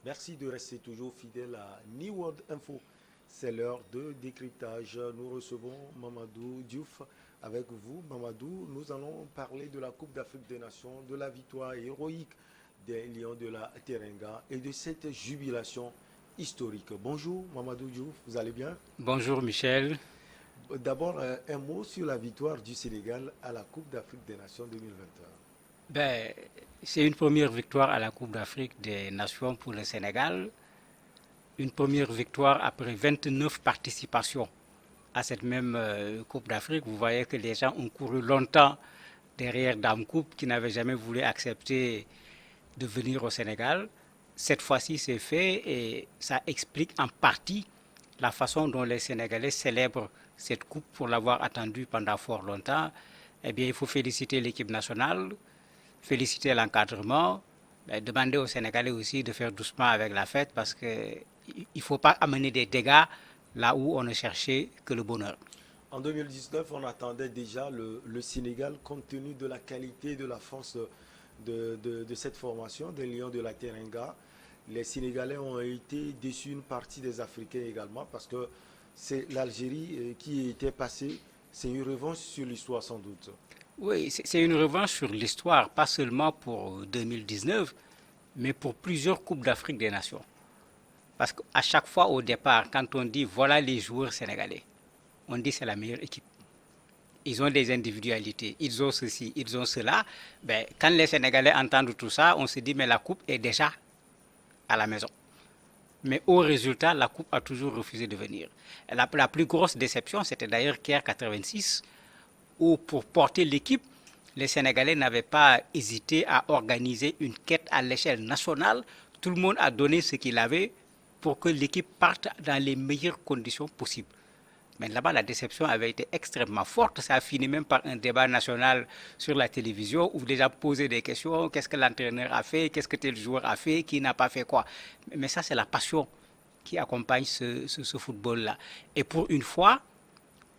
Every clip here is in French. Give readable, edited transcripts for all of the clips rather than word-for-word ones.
Merci de rester toujours fidèle à New World Info. C'est l'heure de décryptage. Nous recevons Mamadou Diouf. Avec vous, Mamadou, nous allons parler de la Coupe d'Afrique des Nations, de la victoire héroïque des Lions de la Teranga et de cette jubilation historique. Bonjour, Mamadou Diouf, vous allez bien? Bonjour Michel. D'abord, un mot sur la victoire du Sénégal à la Coupe d'Afrique des Nations 2021. Ben, c'est une première victoire à la Coupe d'Afrique des Nations pour le Sénégal. Une première victoire après 29 participations à cette même Coupe d'Afrique. Vous voyez que les gens ont couru longtemps derrière Dame Coupe qui n'avait jamais voulu accepter de venir au Sénégal. Cette fois-ci, c'est fait et ça explique en partie la façon dont les Sénégalais célèbrent cette coupe pour l'avoir attendue pendant fort longtemps. Eh bien, il faut féliciter l'équipe nationale, féliciter l'encadrement, mais demander aux Sénégalais aussi de faire doucement avec la fête parce qu'il ne faut pas amener des dégâts là où on ne cherchait que le bonheur. En 2019, on attendait déjà le Sénégal compte tenu de la qualité et de la force de cette formation des Lions de la Teranga. Les Sénégalais ont été déçus, une partie des Africains également, parce que c'est l'Algérie qui était passée. C'est une revanche sur l'histoire sans doute. Oui, c'est une revanche sur l'histoire, pas seulement pour 2019, mais pour plusieurs Coupes d'Afrique des Nations. Parce qu'à chaque fois au départ, quand on dit voilà les joueurs sénégalais, on dit c'est la meilleure équipe. Ils ont des individualités, ils ont ceci, ils ont cela. Ben, quand les Sénégalais entendent tout ça, on se dit mais la coupe est déjà à la maison. Mais au résultat, la coupe a toujours refusé de venir. La plus grosse déception, c'était d'ailleurs Caire 86, où pour porter l'équipe, les Sénégalais n'avaient pas hésité à organiser une quête à l'échelle nationale. Tout le monde a donné ce qu'il avait pour que l'équipe parte dans les meilleures conditions possibles. Mais là-bas, la déception avait été extrêmement forte. Ça a fini même par un débat national sur la télévision où les gens posaient des questions. Qu'est-ce que l'entraîneur a fait? Qu'est-ce que tel joueur a fait? Qui n'a pas fait quoi? Mais ça, c'est la passion qui accompagne ce football-là. Et pour une fois,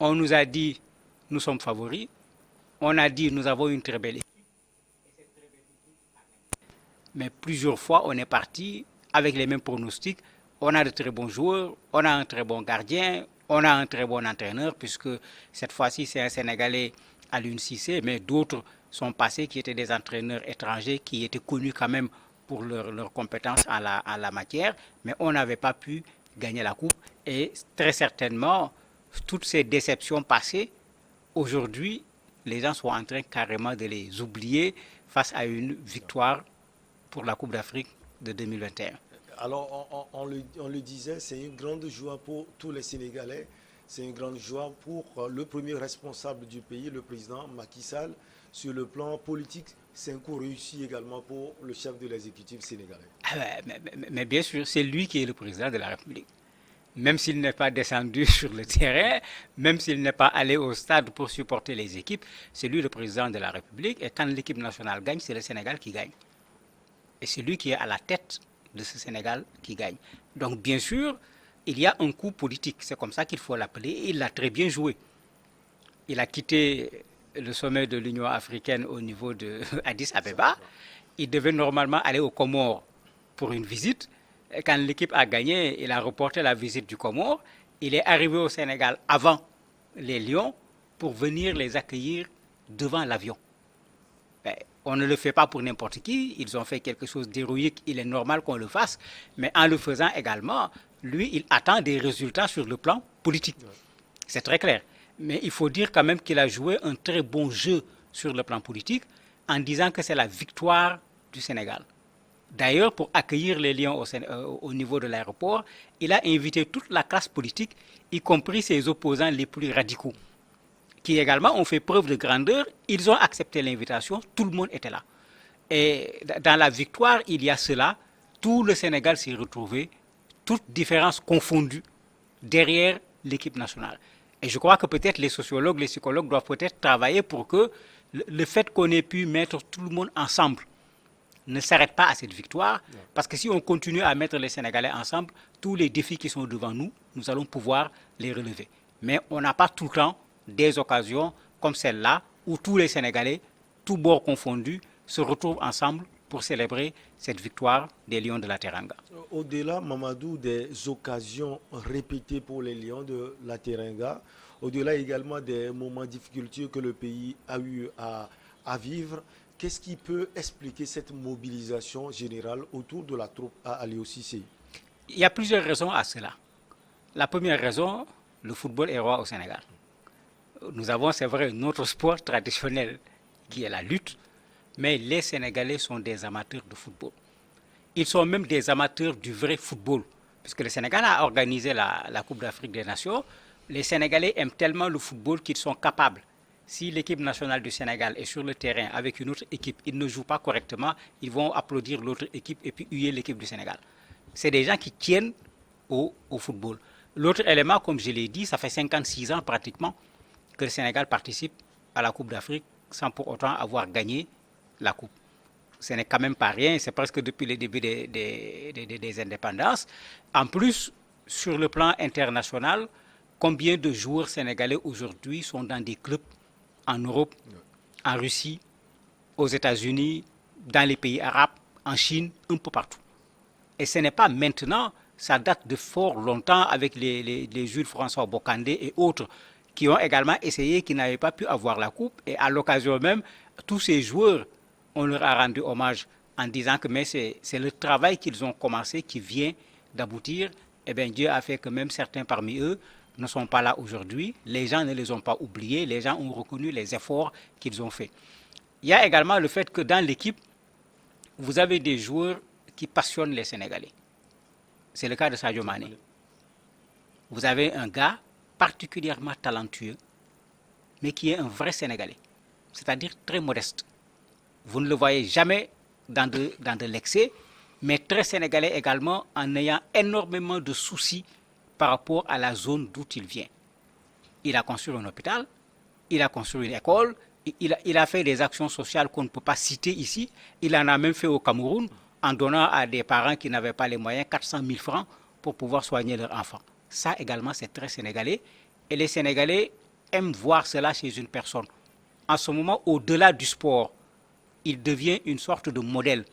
on nous a dit, nous sommes favoris. On a dit, nous avons une très belle équipe. Mais plusieurs fois, on est parti avec les mêmes pronostics. On a de très bons joueurs, on a un très bon gardien, on a un très bon entraîneur, puisque cette fois-ci, c'est un Sénégalais à l'UNCC, mais d'autres sont passés qui étaient des entraîneurs étrangers qui étaient connus quand même pour leurs compétences en la matière, mais on n'avait pas pu gagner la coupe. Et très certainement, toutes ces déceptions passées, aujourd'hui, les gens sont en train carrément de les oublier face à une victoire pour la Coupe d'Afrique de 2021. Alors, on le disait, c'est une grande joie pour tous les Sénégalais. C'est une grande joie pour le premier responsable du pays, le président Macky Sall. Sur le plan politique, c'est un coup réussi également pour le chef de l'exécutif sénégalais. Ah ouais, mais bien sûr, c'est lui qui est le président de la République. Même s'il n'est pas descendu sur le terrain, même s'il n'est pas allé au stade pour supporter les équipes, c'est lui le président de la République. Et quand l'équipe nationale gagne, c'est le Sénégal qui gagne. Et c'est lui qui est à la tête de ce Sénégal qui gagne. Donc bien sûr, il y a un coup politique, c'est comme ça qu'il faut l'appeler, et il l'a très bien joué. Il a quitté le sommet de l'Union africaine au niveau de Addis Abeba. Il devait normalement aller aux Comores pour une visite. Et quand l'équipe a gagné, il a reporté la visite du Comore. Il est arrivé au Sénégal avant les Lions pour venir les accueillir devant l'avion. Ben, on ne le fait pas pour n'importe qui. Ils ont fait quelque chose d'héroïque. Il est normal qu'on le fasse. Mais en le faisant également, lui, il attend des résultats sur le plan politique. C'est très clair. Mais il faut dire quand même qu'il a joué un très bon jeu sur le plan politique en disant que c'est la victoire du Sénégal. D'ailleurs, pour accueillir les Lions au niveau de l'aéroport, il a invité toute la classe politique, y compris ses opposants les plus radicaux, qui également ont fait preuve de grandeur. Ils ont accepté l'invitation, tout le monde était là. Et dans la victoire, il y a cela. Tout le Sénégal s'est retrouvé, toutes différences confondues, derrière l'équipe nationale. Et je crois que peut-être les sociologues, les psychologues doivent peut-être travailler pour que le fait qu'on ait pu mettre tout le monde ensemble ne s'arrête pas à cette victoire. Parce que si on continue à mettre les Sénégalais ensemble, tous les défis qui sont devant nous, nous allons pouvoir les relever. Mais on n'a pas tout le temps des occasions comme celle-là où tous les Sénégalais, tous bords confondus, se retrouvent ensemble pour célébrer cette victoire des Lions de la Teranga. Au-delà, Mamadou, des occasions répétées pour les Lions de la Teranga, au-delà également des moments difficultés que le pays a eu à vivre, qu'est-ce qui peut expliquer cette mobilisation générale autour de la troupe à Aliou Cissé? Il y a plusieurs raisons à cela. La première raison, le football est roi au Sénégal. Nous avons, c'est vrai, notre sport traditionnel qui est la lutte, mais les Sénégalais sont des amateurs de football. Ils sont même des amateurs du vrai football. Puisque le Sénégal a organisé la Coupe d'Afrique des Nations, les Sénégalais aiment tellement le football qu'ils sont capables. Si l'équipe nationale du Sénégal est sur le terrain avec une autre équipe, ils ne jouent pas correctement, ils vont applaudir l'autre équipe et puis huer l'équipe du Sénégal. C'est des gens qui tiennent au football. L'autre élément, comme je l'ai dit, ça fait 56 ans pratiquement que le Sénégal participe à la Coupe d'Afrique sans pour autant avoir gagné la Coupe. Ce n'est quand même pas rien, c'est presque depuis le début des indépendances. En plus, sur le plan international, combien de joueurs sénégalais aujourd'hui sont dans des clubs en Europe, en Russie, aux États-Unis, dans les pays arabes, en Chine, un peu partout. Et ce n'est pas maintenant, ça date de fort longtemps avec les Jules François Bocandé et autres qui ont également essayé, qui n'avaient pas pu avoir la coupe. Et à l'occasion même, tous ces joueurs, on leur a rendu hommage en disant que mais c'est le travail qu'ils ont commencé qui vient d'aboutir. Eh bien, Dieu a fait que même certains parmi eux ne sont pas là aujourd'hui. Les gens ne les ont pas oubliés. Les gens ont reconnu les efforts qu'ils ont faits. Il y a également le fait que dans l'équipe, vous avez des joueurs qui passionnent les Sénégalais. C'est le cas de Sadio Mané. Vous avez un gars particulièrement talentueux, mais qui est un vrai Sénégalais, c'est-à-dire très modeste. Vous ne le voyez jamais dans de l'excès, mais très sénégalais également en ayant énormément de soucis par rapport à la zone d'où il vient. Il a construit un hôpital, il a construit une école, il a fait des actions sociales qu'on ne peut pas citer ici. Il en a même fait au Cameroun en donnant à des parents qui n'avaient pas les moyens 400 000 francs pour pouvoir soigner leurs enfants. Ça également, c'est très sénégalais. Et les Sénégalais aiment voir cela chez une personne. En ce moment, au-delà du sport, il devient une sorte de modèle,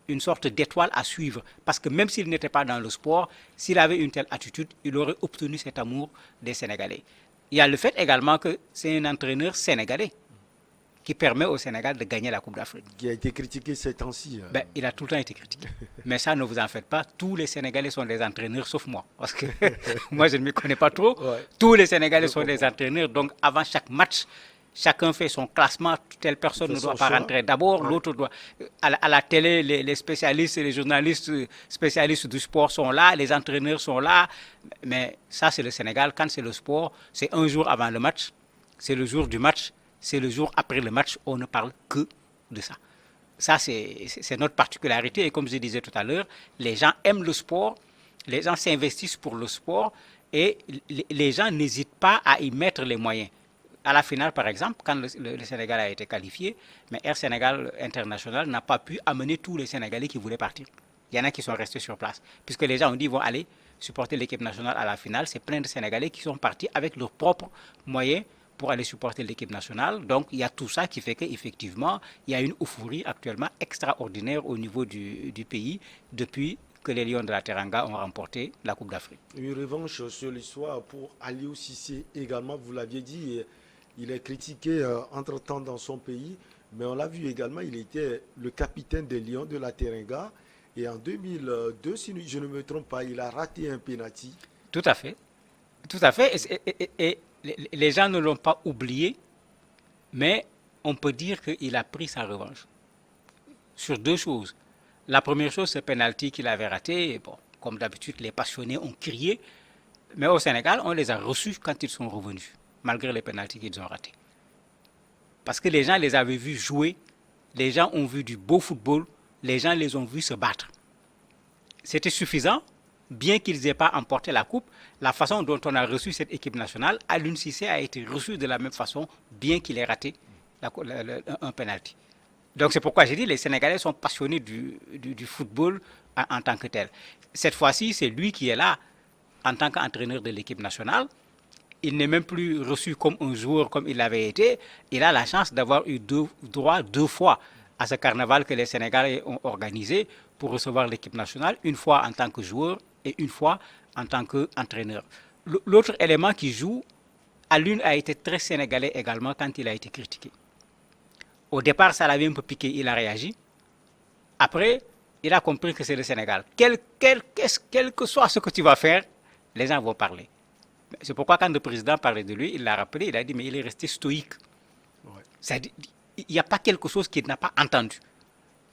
une sorte d'étoile à suivre. Parce que même s'il n'était pas dans le sport, s'il avait une telle attitude, il aurait obtenu cet amour des Sénégalais. Il y a le fait également que c'est un entraîneur sénégalais qui permet au Sénégal de gagner la Coupe d'Afrique. Qui a été critiqué ces temps-ci. Ben, il a tout le temps été critiqué. Mais ça, ne vous en faites pas. Tous les Sénégalais sont des entraîneurs, sauf moi. Parce que moi, je ne m'y connais pas trop. Ouais. Tous les Sénégalais sont des entraîneurs. Donc, avant chaque match, chacun fait son classement. Telle personne ne doit pas rentrer d'abord. Ouais. L'autre doit... À la télé, les spécialistes et les journalistes spécialistes du sport sont là. Les entraîneurs sont là. Mais ça, c'est le Sénégal. Quand c'est le sport, c'est un jour avant le match. C'est le jour du match. C'est le jour après le match, on ne parle que de ça. Ça, c'est notre particularité. Et comme je disais tout à l'heure, les gens aiment le sport, les gens s'investissent pour le sport et les gens n'hésitent pas à y mettre les moyens. À la finale, par exemple, quand le Sénégal a été qualifié, mais Air Sénégal International n'a pas pu amener tous les Sénégalais qui voulaient partir. Il y en a qui sont restés sur place. Puisque les gens ont dit qu'ils vont aller supporter l'équipe nationale à la finale. C'est plein de Sénégalais qui sont partis avec leurs propres moyens pour aller supporter l'équipe nationale. Donc, il y a tout ça qui fait qu'effectivement, il y a une euphorie actuellement extraordinaire au niveau du pays depuis que les Lions de la Teranga ont remporté la Coupe d'Afrique. Une revanche sur l'histoire pour Aliou Cissé également, vous l'aviez dit, il est critiqué entre-temps dans son pays, mais on l'a vu également, il était le capitaine des Lions de la Teranga. Et en 2002, si je ne me trompe pas, il a raté un pénalty. Tout à fait. Tout à fait. Et les gens ne l'ont pas oublié, mais on peut dire qu'il a pris sa revanche sur deux choses. La première chose, c'est le penalty qu'il avait raté. Bon, comme d'habitude, les passionnés ont crié, mais au Sénégal, on les a reçus quand ils sont revenus, malgré les penaltys qu'ils ont ratés. Parce que les gens les avaient vus jouer, les gens ont vu du beau football, les gens les ont vus se battre. C'était suffisant. Bien qu'ils n'aient pas emporté la coupe, la façon dont on a reçu cette équipe nationale, Aliou Cissé a été reçu de la même façon, bien qu'il ait raté un penalty. Donc c'est pourquoi j'ai dit les Sénégalais sont passionnés du football en tant que tel. Cette fois-ci, c'est lui qui est là en tant qu'entraîneur de l'équipe nationale. Il n'est même plus reçu comme un joueur comme il l'avait été. Il a la chance d'avoir eu droit deux fois à ce carnaval que les Sénégalais ont organisé pour recevoir l'équipe nationale, une fois en tant que joueur et une fois en tant qu'entraîneur. L'autre élément qui joue, Alioune a été très sénégalais également quand il a été critiqué. Au départ, ça l'avait un peu piqué, il a réagi. Après, il a compris que c'est le Sénégal. Quel que soit ce que tu vas faire, les gens vont parler. C'est pourquoi quand le président parlait de lui, il l'a rappelé, il a dit, mais il est resté stoïque. Ouais. Il n'y a pas quelque chose qu'il n'a pas entendu.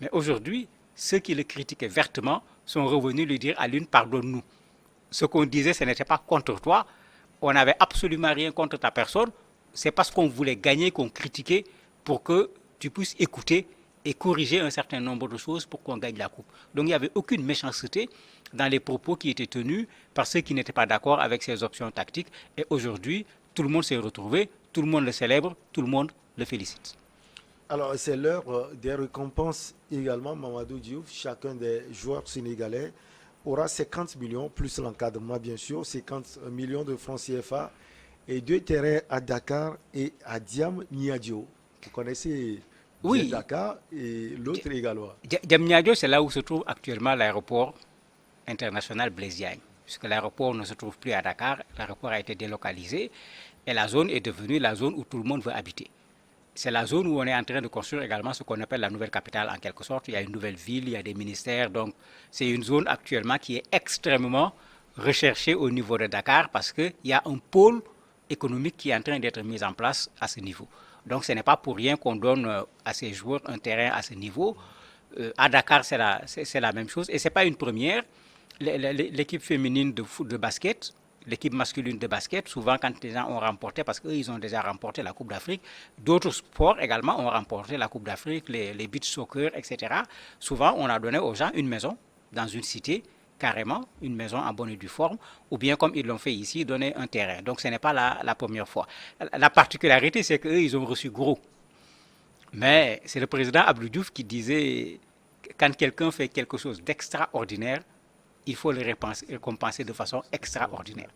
Mais aujourd'hui, ceux qui le critiquaient vertement sont revenus lui dire, Alioune, pardonne-nous. Ce qu'on disait, ce n'était pas contre toi. On n'avait absolument rien contre ta personne. C'est parce qu'on voulait gagner qu'on critiquait pour que tu puisses écouter et corriger un certain nombre de choses pour qu'on gagne la coupe. Donc il n'y avait aucune méchanceté dans les propos qui étaient tenus par ceux qui n'étaient pas d'accord avec ces options tactiques. Et aujourd'hui, tout le monde s'est retrouvé, tout le monde le célèbre, tout le monde le félicite. Alors, c'est l'heure des récompenses également, Mamadou Diouf. Chacun des joueurs sénégalais aura 50 millions, plus l'encadrement bien sûr, 50 millions de francs CFA et 2 terrains à Dakar et à Diamniadio. Vous connaissez oui. Dakar et l'autre également. Diamniadio, c'est là où se trouve actuellement l'aéroport international Blaise Diagne, puisque l'aéroport ne se trouve plus à Dakar, l'aéroport a été délocalisé et la zone est devenue la zone où tout le monde veut habiter. C'est la zone où on est en train de construire également ce qu'on appelle la nouvelle capitale en quelque sorte. Il y a une nouvelle ville, il y a des ministères, donc c'est une zone actuellement qui est extrêmement recherchée au niveau de Dakar parce qu'il y a un pôle économique qui est en train d'être mis en place à ce niveau. Donc ce n'est pas pour rien qu'on donne à ces joueurs un terrain à ce niveau. À Dakar, c'est la même chose et ce n'est pas une première. L'équipe féminine de basket, l'équipe masculine de basket, souvent quand les gens ont remporté, parce qu'eux, ils ont déjà remporté la Coupe d'Afrique, d'autres sports également ont remporté la Coupe d'Afrique, les beach soccer, etc. Souvent, on a donné aux gens une maison dans une cité, carrément, une maison en bonne et due forme, ou bien comme ils l'ont fait ici, donner un terrain. Donc ce n'est pas la première fois. La particularité, c'est qu'eux, ils ont reçu gros. Mais c'est le président Abdou Diouf qui disait, quand quelqu'un fait quelque chose d'extraordinaire, il faut le récompenser de façon extraordinaire.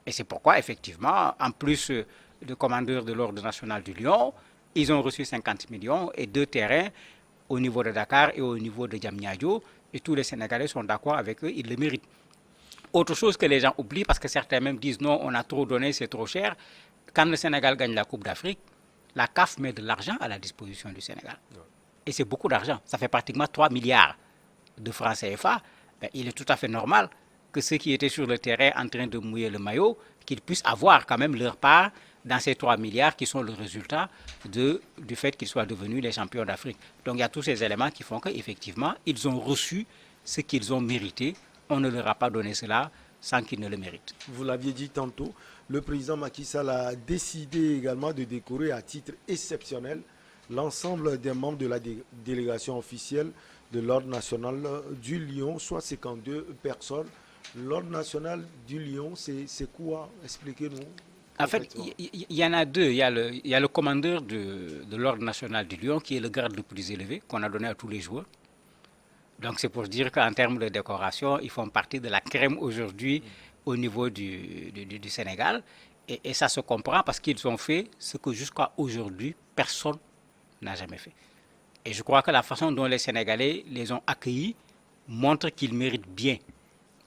Et c'est pourquoi, effectivement, en plus de commandeur de l'Ordre national du Lion, ils ont reçu 50 millions et 2 terrains au niveau de Dakar et au niveau de Diamniadio. Et tous les Sénégalais sont d'accord avec eux, ils le méritent. Autre chose que les gens oublient, parce que certains même disent non, on a trop donné, c'est trop cher. Quand le Sénégal gagne la Coupe d'Afrique, la CAF met de l'argent à la disposition du Sénégal. Et c'est beaucoup d'argent. Ça fait pratiquement 3 milliards de francs CFA. Ben, il est tout à fait normal que ceux qui étaient sur le terrain en train de mouiller le maillot, qu'ils puissent avoir quand même leur part dans ces 3 milliards qui sont le résultat du fait qu'ils soient devenus les champions d'Afrique. Donc il y a tous ces éléments qui font qu'effectivement, ils ont reçu ce qu'ils ont mérité. On ne leur a pas donné cela sans qu'ils ne le méritent. Vous l'aviez dit tantôt, le président Macky Sall a décidé également de décorer à titre exceptionnel l'ensemble des membres de la délégation officielle de l'Ordre national du Lion, soit 52 personnes. L'Ordre national du Lion, c'est quoi? Expliquez-nous. En fait, il y en a deux. Il y a le commandeur de l'Ordre national du Lion, qui est le grade le plus élevé, qu'on a donné à tous les joueurs. Donc c'est pour dire qu'en termes de décoration, ils font partie de la crème aujourd'hui au niveau du Sénégal. Et ça se comprend parce qu'ils ont fait ce que jusqu'à aujourd'hui, personne n'a jamais fait. Et je crois que la façon dont les Sénégalais les ont accueillis montre qu'ils méritent bien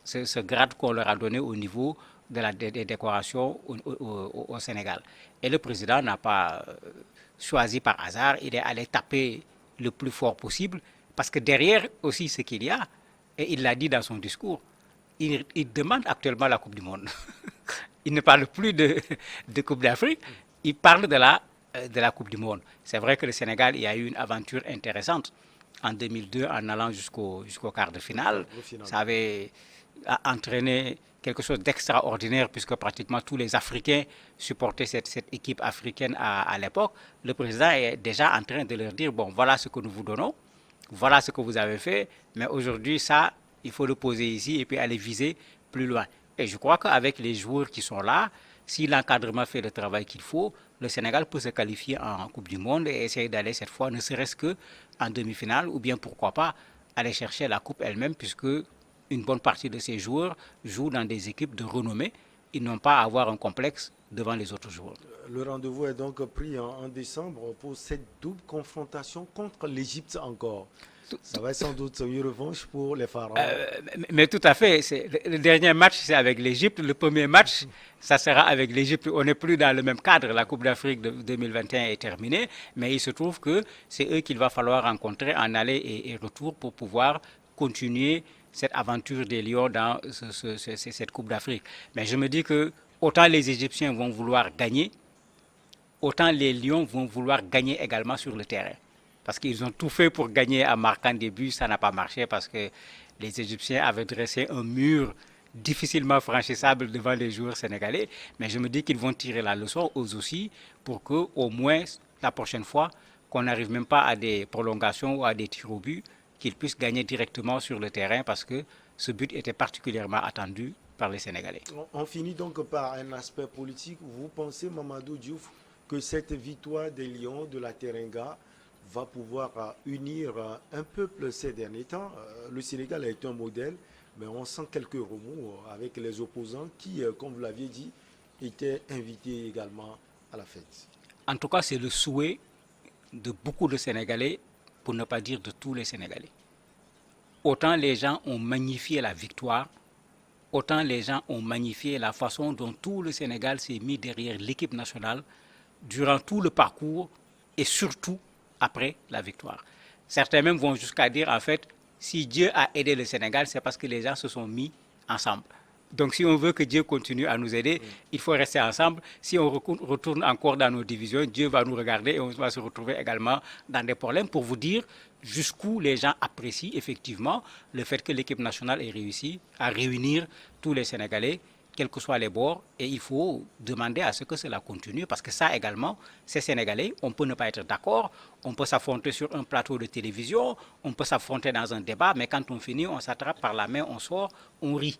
ce grade qu'on leur a donné au niveau des décorations au Sénégal. Et le président n'a pas choisi par hasard, il est allé taper le plus fort possible, parce que derrière aussi ce qu'il y a, et il l'a dit dans son discours, il demande actuellement la Coupe du Monde. Il ne parle plus de Coupe d'Afrique, il parle de la Coupe du Monde. C'est vrai que le Sénégal, il y a eu une aventure intéressante en 2002 en allant jusqu'au quart de finale. Ça avait entraîné quelque chose d'extraordinaire puisque pratiquement tous les Africains supportaient cette équipe africaine à l'époque. Le président est déjà en train de leur dire, bon, voilà ce que nous vous donnons, voilà ce que vous avez fait, mais aujourd'hui, ça, il faut le poser ici et puis aller viser plus loin. Et je crois qu'avec les joueurs qui sont là, si l'encadrement fait le travail qu'il faut, le Sénégal peut se qualifier en Coupe du Monde et essayer d'aller cette fois, ne serait-ce qu'en demi-finale, ou bien pourquoi pas aller chercher la Coupe elle-même, puisque une bonne partie de ces joueurs jouent dans des équipes de renommée. Ils n'ont pas à avoir un complexe devant les autres joueurs. Le rendez-vous est donc pris en décembre pour cette double confrontation contre l'Égypte encore. Ça va être sans doute une revanche pour les Pharaons. Mais tout à fait. Le dernier match, c'est avec l'Égypte. Le premier match, ça sera avec l'Égypte. On n'est plus dans le même cadre. La Coupe d'Afrique de 2021 est terminée. Mais il se trouve que c'est eux qu'il va falloir rencontrer en aller et retour pour pouvoir continuer cette aventure des Lions dans cette Coupe d'Afrique. Mais je me dis que autant les Égyptiens vont vouloir gagner, autant les Lions vont vouloir gagner également sur le terrain. Parce qu'ils ont tout fait pour gagner en marquant des buts, ça n'a pas marché parce que les Égyptiens avaient dressé un mur difficilement franchissable devant les joueurs sénégalais. Mais je me dis qu'ils vont tirer la leçon eux aussi pour que au moins la prochaine fois, qu'on n'arrive même pas à des prolongations ou à des tirs au but, qu'ils puissent gagner directement sur le terrain parce que ce but était particulièrement attendu par les Sénégalais. On finit donc par un aspect politique. Vous pensez, Mamadou Diouf, que cette victoire des Lions de la Teranga va pouvoir unir un peuple ces derniers temps? Le Sénégal est un modèle, mais on sent quelques remous avec les opposants qui, comme vous l'aviez dit, étaient invités également à la fête. En tout cas, c'est le souhait de beaucoup de Sénégalais, pour ne pas dire de tous les Sénégalais. Autant les gens ont magnifié la victoire, autant les gens ont magnifié la façon dont tout le Sénégal s'est mis derrière l'équipe nationale durant tout le parcours et surtout après la victoire. Certains même vont jusqu'à dire, en fait, si Dieu a aidé le Sénégal, c'est parce que les gens se sont mis ensemble. Donc si on veut que Dieu continue à nous aider, il faut rester ensemble. Si on retourne encore dans nos divisions, Dieu va nous regarder et on va se retrouver également dans des problèmes pour vous dire jusqu'où les gens apprécient effectivement le fait que l'équipe nationale ait réussi à réunir tous les Sénégalais, quels que soient les bords, et il faut demander à ce que cela continue, parce que ça également, ces Sénégalais, on peut ne pas être d'accord, on peut s'affronter sur un plateau de télévision, on peut s'affronter dans un débat, mais quand on finit, on s'attrape par la main, on sort, on rit.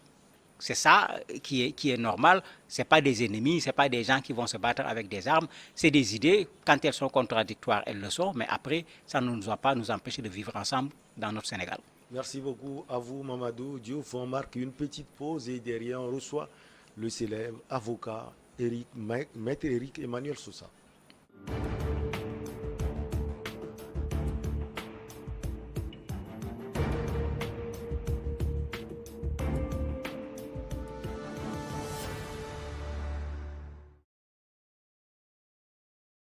C'est ça qui est normal. Ce n'est pas des ennemis, ce n'est pas des gens qui vont se battre avec des armes. C'est des idées. Quand elles sont contradictoires, elles le sont. Mais après, ça ne nous doit pas nous empêcher de vivre ensemble dans notre Sénégal. Merci beaucoup à vous, Mamadou Diouf. On marque une petite pause et derrière, on reçoit le célèbre avocat Maître Éric Emmanuel Sousa.